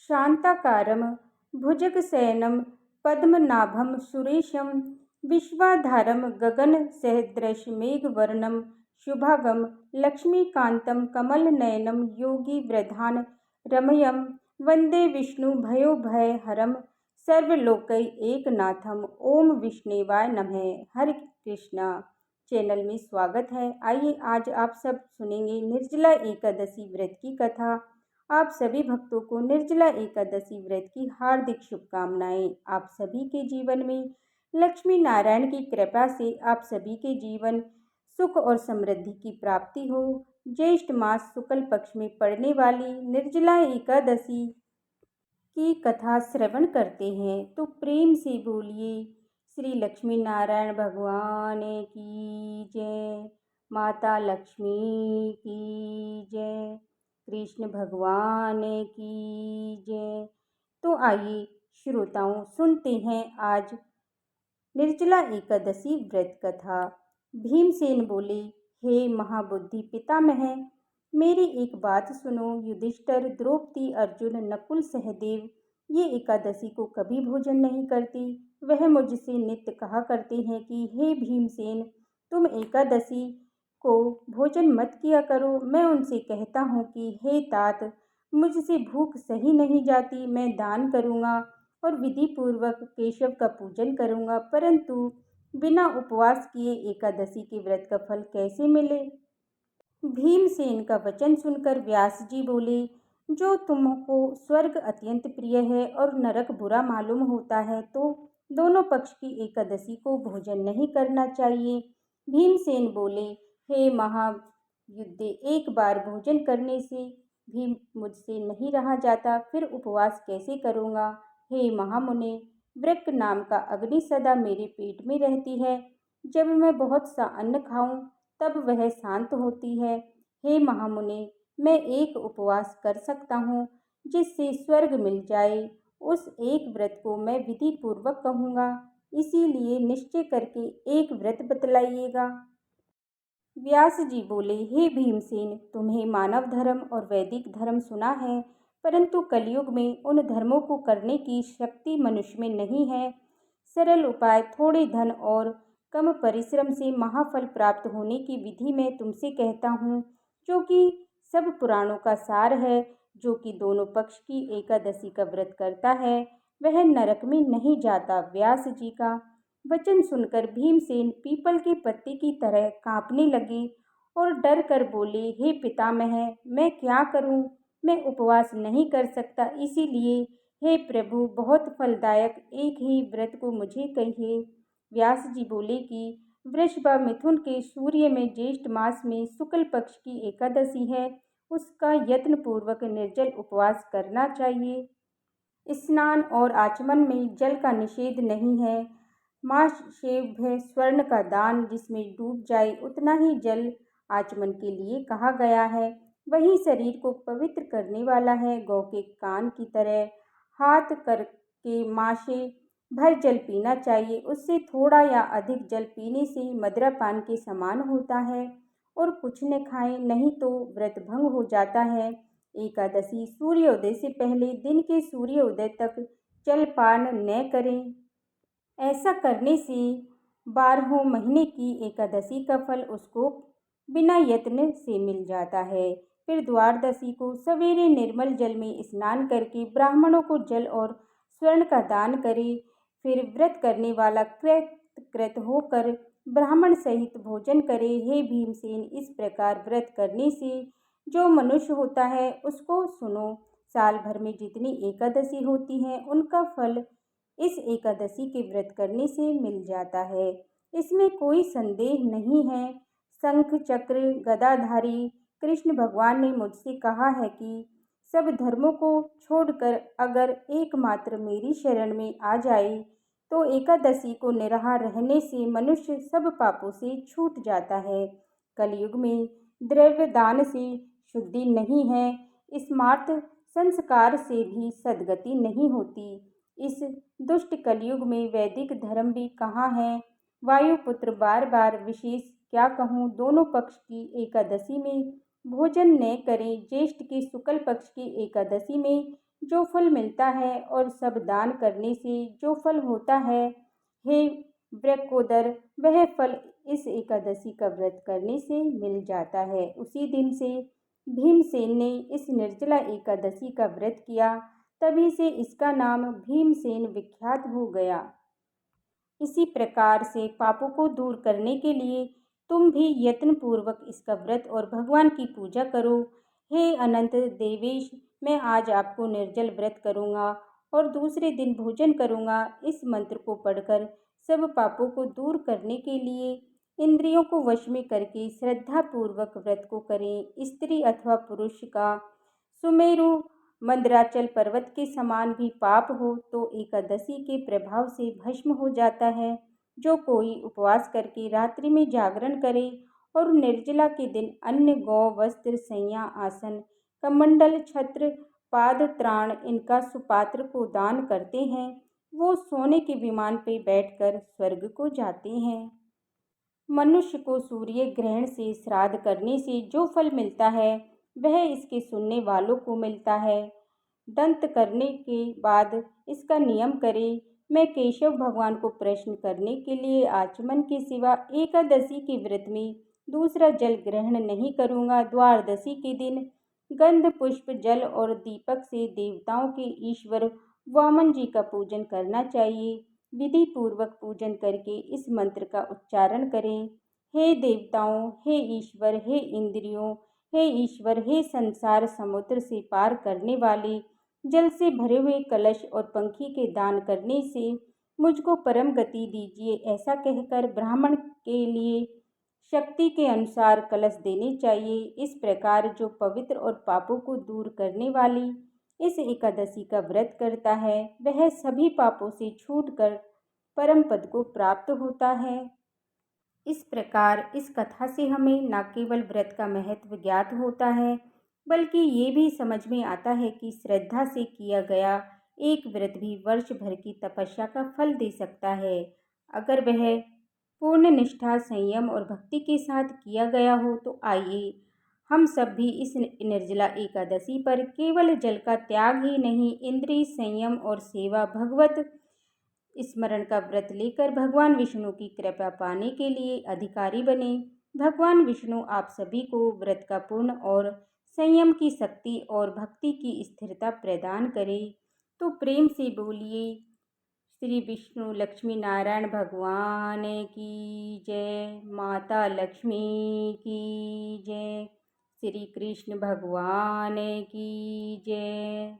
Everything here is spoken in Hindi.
शान्ताकारं भुजगशयनं पद्मनाभं सुरेशं विश्वाधारं गगनसदृशमेघवर्णं शुभांगं लक्ष्मीकान्तं कमलनयनं योगिवृधानरमणं वन्दे विष्णुभयोभयहरं सर्वलोकैकनाथम्। ओम विष्णुवाय नमः। हरे कृष्णा चैनल में स्वागत है। आइए आज आप सब सुनेंगे निर्जला एकादशी व्रत की कथा। आप सभी भक्तों को निर्जला एकादशी व्रत की हार्दिक शुभकामनाएं। आप सभी के जीवन में लक्ष्मी नारायण की कृपा से आप सभी के जीवन सुख और समृद्धि की प्राप्ति हो। ज्येष्ठ मास शुक्ल पक्ष में पड़ने वाली निर्जला एकादशी की कथा श्रवण करते हैं तो प्रेम से बोलिए श्री लक्ष्मी नारायण भगवान की जय, माता लक्ष्मी की जय, कृष्ण भगवान की जय। तो आइए श्रोताओं सुनते हैं आज निर्जला एकादशी व्रत कथा। भीमसेन बोले, हे महाबुद्धि पितामह, मेरी एक बात सुनो। युधिष्ठिर, द्रौपदी, अर्जुन, नकुल, सहदेव ये एकादशी को कभी भोजन नहीं करती। वह मुझसे नित्य कहा करते हैं कि हे भीमसेन, तुम एकादशी को भोजन मत किया करो। मैं उनसे कहता हूँ कि हे तात, मुझसे भूख सही नहीं जाती। मैं दान करूँगा और विधि पूर्वक केशव का पूजन करूँगा, परंतु बिना उपवास किए एकादशी के व्रत का फल कैसे मिले। भीमसेन का वचन सुनकर व्यास जी बोले, जो तुमको स्वर्ग अत्यंत प्रिय है और नरक बुरा मालूम होता है, तो दोनों पक्ष की एकादशी को भोजन नहीं करना चाहिए। भीमसेन बोले, हे महायुद्धे, एक बार भोजन करने से भी मुझसे नहीं रहा जाता, फिर उपवास कैसे करूँगा। हे महामुने, वृक्क नाम का अग्नि सदा मेरे पेट में रहती है। जब मैं बहुत सा अन्न खाऊं तब वह शांत होती है। हे महामुने, मैं एक उपवास कर सकता हूँ जिससे स्वर्ग मिल जाए। उस एक व्रत को मैं विधि पूर्वक कहूँगा, इसीलिए निश्चय करके एक व्रत बतलाइएगा। व्यास जी बोले, हे भीमसेन, तुम्हें मानव धर्म और वैदिक धर्म सुना है, परंतु कलयुग में उन धर्मों को करने की शक्ति मनुष्य में नहीं है। सरल उपाय, थोड़े धन और कम परिश्रम से महाफल प्राप्त होने की विधि मैं तुमसे कहता हूँ, जो कि सब पुराणों का सार है। जो कि दोनों पक्ष की एकादशी का व्रत करता है वह नरक में नहीं जाता। व्यास जी का वचन सुनकर भीमसेन पीपल के पत्ते की तरह कांपने लगे और डर कर बोले, हे पितामह, मैं क्या करूं? मैं उपवास नहीं कर सकता, इसीलिए हे प्रभु, बहुत फलदायक एक ही व्रत को मुझे कहिए। व्यास जी बोले कि वृष व मिथुन के सूर्य में ज्येष्ठ मास में शुक्ल पक्ष की एकादशी है, उसका यत्न पूर्वक निर्जल उपवास करना चाहिए। स्नान और आचमन में जल का निषेध नहीं है। माशेभ्य स्वर्ण का दान, जिसमें डूब जाए उतना ही जल आचमन के लिए कहा गया है। वही शरीर को पवित्र करने वाला है। गौ के कान की तरह हाथ करके माशे भर जल पीना चाहिए। उससे थोड़ा या अधिक जल पीने से मदिरा पान के समान होता है। और कुछ न खाएं, नहीं तो व्रत भंग हो जाता है। एकादशी सूर्योदय से पहले दिन के सूर्योदय तक जलपान न करें। ऐसा करने से 12वें महीने की एकादशी का फल उसको बिना यत्न से मिल जाता है। फिर द्वादशी को सवेरे निर्मल जल में स्नान करके ब्राह्मणों को जल और स्वर्ण का दान करे। फिर व्रत करने वाला कृत होकर ब्राह्मण सहित भोजन करे। हे भीमसेन, इस प्रकार व्रत करने से जो मनुष्य होता है उसको सुनो, साल भर में जितनी एकादशी होती हैं उनका फल इस एकादशी के व्रत करने से मिल जाता है। इसमें कोई संदेह नहीं है। शंख चक्र गदाधारी कृष्ण भगवान ने मुझसे कहा है कि सब धर्मों को छोड़कर अगर एकमात्र मेरी शरण में आ जाए तो एकादशी को निराहार रहने से मनुष्य सब पापों से छूट जाता है। कलयुग में द्रव्य दान से शुद्धि नहीं है, स्मार्त संस्कार से भी सद्गति नहीं होती। इस दुष्ट कलयुग में वैदिक धर्म भी कहाँ है। वायुपुत्र बार बार विशेष क्या कहूँ, दोनों पक्ष की एकादशी में भोजन न करें। ज्येष्ठ के शुक्ल पक्ष की एकादशी में जो फल मिलता है और सब दान करने से जो फल होता है, हे वृकोदर, वह फल इस एकादशी का व्रत करने से मिल जाता है। उसी दिन से भीमसेन ने इस निर्जला एकादशी का व्रत किया, तभी से इसका नाम भीमसेन विख्यात हो गया। इसी प्रकार से पापों को दूर करने के लिए तुम भी यत्नपूर्वक इसका व्रत और भगवान की पूजा करो। हे अनंत देवेश, मैं आज आपको निर्जल व्रत करूँगा और दूसरे दिन भोजन करूँगा। इस मंत्र को पढ़कर सब पापों को दूर करने के लिए इंद्रियों को वश में करके श्रद्धापूर्वक व्रत को करें। स्त्री अथवा पुरुष का सुमेरु मंदराचल पर्वत के समान भी पाप हो तो एकादशी के प्रभाव से भस्म हो जाता है। जो कोई उपवास करके रात्रि में जागरण करे और निर्जला के दिन अन्न, गौ, वस्त्र, शैया, आसन, कमंडल, छत्र, पाद, त्राण इनका सुपात्र को दान करते हैं, वो सोने के विमान पे बैठकर स्वर्ग को जाते हैं। मनुष्य को सूर्य ग्रहण से श्राद्ध करने से जो फल मिलता है, वह इसके सुनने वालों को मिलता है। दंत करने के बाद इसका नियम करें। मैं केशव भगवान को प्रश्न करने के लिए आचमन के सिवा एकादशी के व्रत में दूसरा जल ग्रहण नहीं करूँगा। द्वादशी के दिन गंध, पुष्प, जल और दीपक से देवताओं के ईश्वर वामन जी का पूजन करना चाहिए। विधि पूर्वक पूजन करके इस मंत्र का उच्चारण करें। हे देवताओं, हे ईश्वर, हे इंद्रियों, हे ईश्वर, हे संसार समुद्र से पार करने वाले, जल से भरे हुए कलश और पंखी के दान करने से मुझको परम गति दीजिए। ऐसा कहकर ब्राह्मण के लिए शक्ति के अनुसार कलश देने चाहिए। इस प्रकार जो पवित्र और पापों को दूर करने वाली इस एकादशी का व्रत करता है, वह सभी पापों से छूटकर परम पद को प्राप्त होता है। इस प्रकार इस कथा से हमें न केवल व्रत का महत्व ज्ञात होता है, बल्कि ये भी समझ में आता है कि श्रद्धा से किया गया एक व्रत भी वर्ष भर की तपस्या का फल दे सकता है, अगर वह पूर्ण निष्ठा, संयम और भक्ति के साथ किया गया हो। तो आइए हम सब भी इस निर्जला एकादशी पर केवल जल का त्याग ही नहीं, इंद्रिय संयम और सेवा, भगवत स्मरण का व्रत लेकर भगवान विष्णु की कृपा पाने के लिए अधिकारी बने। भगवान विष्णु आप सभी को व्रत का पूर्ण और संयम की शक्ति और भक्ति की स्थिरता प्रदान करे। तो प्रेम से बोलिए श्री विष्णु लक्ष्मी नारायण भगवान की जय, माता लक्ष्मी की जय, श्री कृष्ण भगवान की जय।